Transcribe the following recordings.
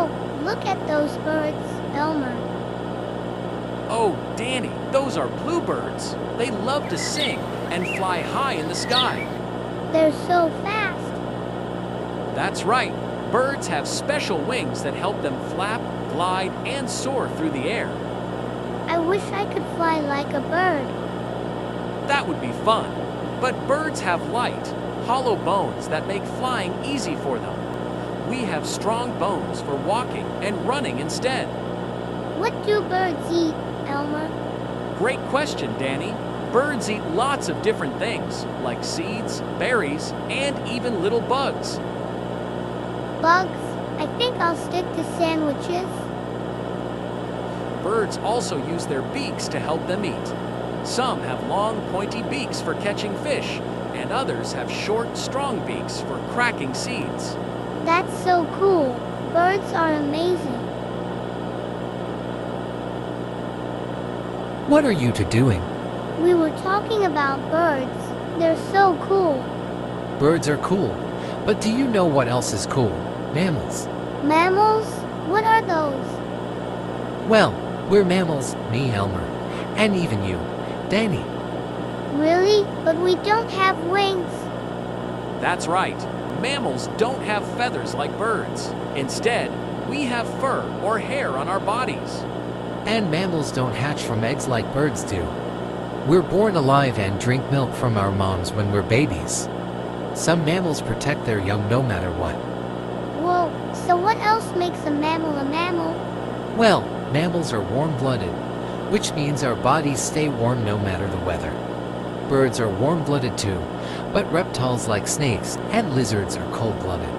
Whoa, look at those birds, Elmer. Oh, Danny, those are bluebirds. They love to sing and fly high in the sky. They're so fast. That's right. Birds have special wings that help them flap, glide, and soar through the air. I wish I could fly like a bird. That would be fun. But birds have light, hollow bones that make flying easy for them. We have strong bones for walking and running instead. What do birds eat, Elmer? Great question, Danny. Birds eat lots of different things, like seeds, berries, and even little bugs. Bugs? I think I'll stick to sandwiches. Birds also use their beaks to help them eat. Some have long, pointy beaks for catching fish, and others have short, strong beaks for cracking seeds. That's so cool. Birds are amazing. What are you two doing? We were talking about birds. They're so cool. Birds are cool, but do you know what else is cool? Mammals. Mammals? What are those? Well, we're mammals, me, Elmer, and even you, Danny. Really? But we don't have wings. That's right. Mammals don't have feathers like birds. Instead, we have fur or hair on our bodies. And mammals don't hatch from eggs like birds do. We're born alive and drink milk from our moms when we're babies. Some mammals protect their young no matter what. Whoa, so what else makes a mammal a mammal? Well, mammals are warm-blooded, which means our bodies stay warm no matter the weather. Birds are warm-blooded too, but reptiles like snakes and lizards are cold-blooded.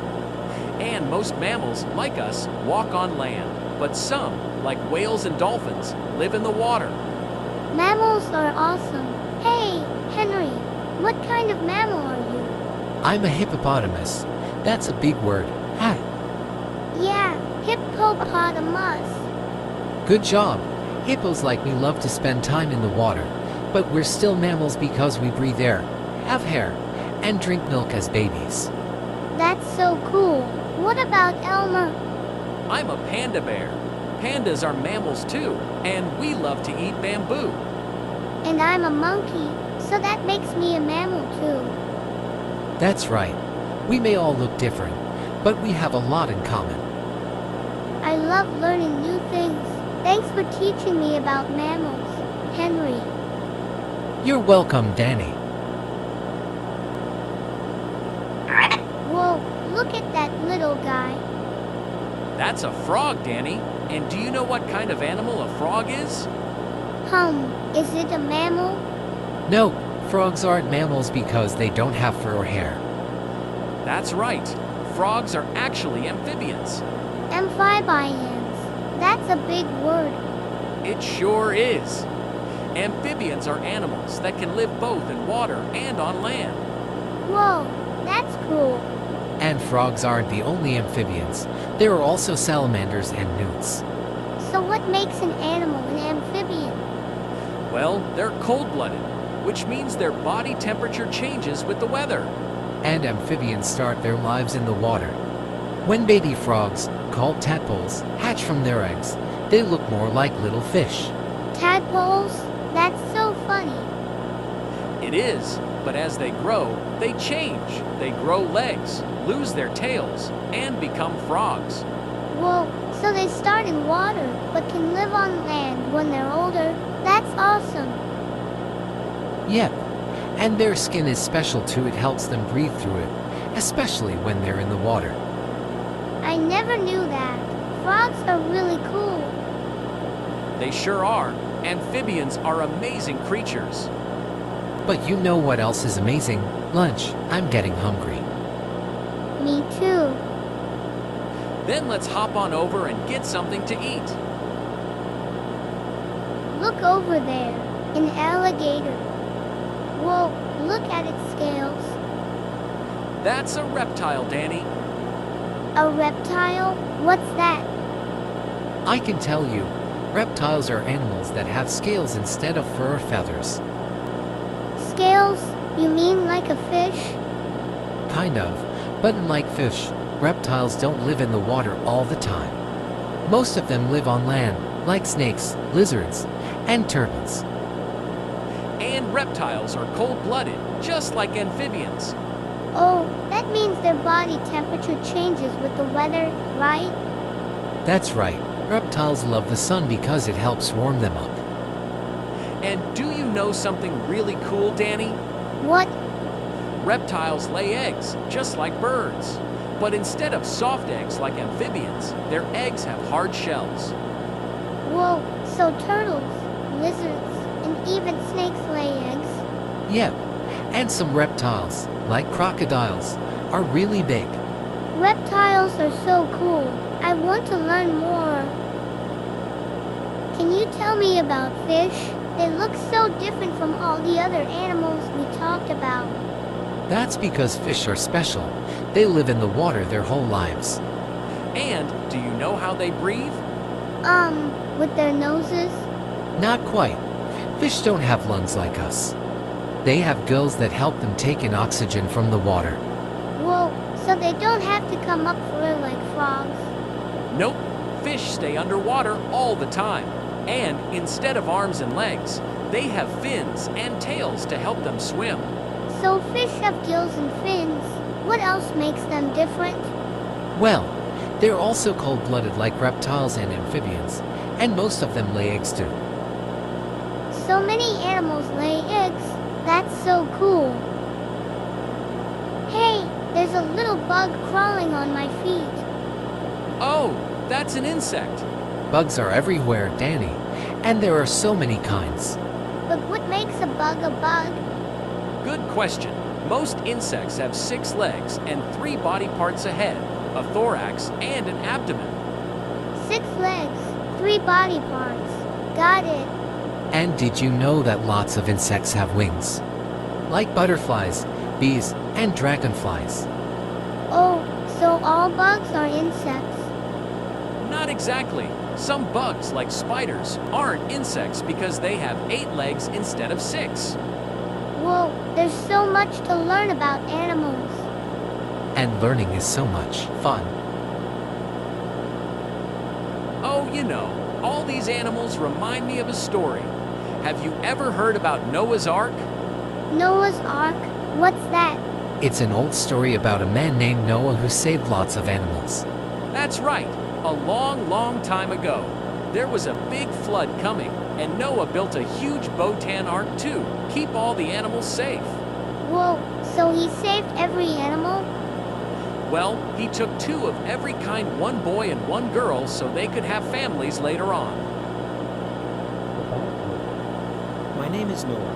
And most mammals, like us, walk on land. But some, like whales and dolphins, live in the water. Mammals are awesome. Hey, Henry, what kind of mammal are you? I'm a hippopotamus. That's a big word. Hi. Yeah, hippopotamus. Good job. Hippos like me love to spend time in the water, but we're still mammals because we breathe air, have hair, and drink milk as babies. That's so cool. What about Elmer? I'm a panda bear. Pandas are mammals too, and we love to eat bamboo. And I'm a monkey, so that makes me a mammal too. That's right. We may all look different, but we have a lot in common. I love learning new things. Thanks for teaching me about mammals, Henry. You're welcome, Danny. Whoa, look at that little guy. That's a frog, Danny. And do you know what kind of animal a frog is? Is it a mammal? No, frogs aren't mammals because they don't have fur or hair. That's right. Frogs are actually amphibians. Amphibians. That's a big word. It sure is. Amphibians are animals that can live both in water and on land. Whoa, that's cool. And frogs aren't the only amphibians. There are also salamanders and newts. So what makes an animal an amphibian? Well, they're cold-blooded, which means their body temperature changes with the weather. And amphibians start their lives in the water. When baby frogs, called tadpoles, hatch from their eggs, they look more like little fish. Tadpoles? That's so funny. It is, but as they grow, they change. They grow legs, lose their tails, and become frogs. Whoa, so they start in water, but can live on land when they're older. That's awesome. Yep, and their skin is special too. It helps them breathe through it, especially when they're in the water. I never knew that. Frogs are really cool. They sure are. Amphibians are amazing creatures. But you know what else is amazing? Lunch. I'm getting hungry. Me too. Then let's hop on over and get something to eat. Look over there. An alligator. Whoa, look at its scales. That's a reptile, Danny. A reptile? What's that? I can tell you, reptiles are animals that have scales instead of fur or feathers. Scales? You mean like a fish? Kind of, but unlike fish, reptiles don't live in the water all the time. Most of them live on land, like snakes, lizards, and turtles. And reptiles are cold-blooded, just like amphibians. Oh, that means their body temperature changes with the weather, right? That's right. Reptiles love the sun because it helps warm them up. And do you know something really cool, Danny? What? Reptiles lay eggs, just like birds. But instead of soft eggs like amphibians, their eggs have hard shells. Whoa, so turtles, lizards, and even snakes lay eggs? Yep, and some reptiles, like crocodiles, are really big. Reptiles are so cool. I want to learn more. Can you tell me about fish? They look so different from all the other animals we talked about. That's because fish are special. They live in the water their whole lives. And do you know how they breathe? With their noses? Not quite. Fish don't have lungs like us. They have gills that help them take in oxygen from the water. Whoa, so they don't have to come up for air like frogs. Nope. Fish stay underwater all the time. And instead of arms and legs, they have fins and tails to help them swim. So fish have gills and fins. What else makes them different? Well, they're also cold-blooded like reptiles and amphibians, and most of them lay eggs too. So many animals lay eggs. That's so cool. Hey, there's a little bug crawling on my feet. Oh, that's an insect. Bugs are everywhere, Danny, and there are so many kinds. But what makes a bug a bug? Good question. Most insects have 6 legs and 3 body parts a head, a thorax, and an abdomen. 6 legs, 3 body parts. Got it. And did you know that lots of insects have wings? Like butterflies, bees, and dragonflies. Oh, so all bugs are insects. Not exactly. Some bugs, like spiders, aren't insects because they have 8 legs instead of 6. Whoa, there's so much to learn about animals. And learning is so much fun. Oh, you know, all these animals remind me of a story. Have you ever heard about Noah's Ark? Noah's Ark? What's that? It's an old story about a man named Noah who saved lots of animals. That's right. A long, long time ago, there was a big flood coming, and Noah built a huge Botan ark to keep all the animals safe. Whoa, so he saved every animal? Well, he took 2 of every kind, 1 boy and 1 girl, so they could have families later on. My name is Noah.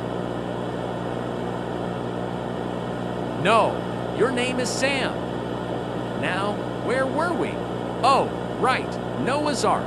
No, your name is Sam. Now, where were we? Oh, right, Noah's Ark.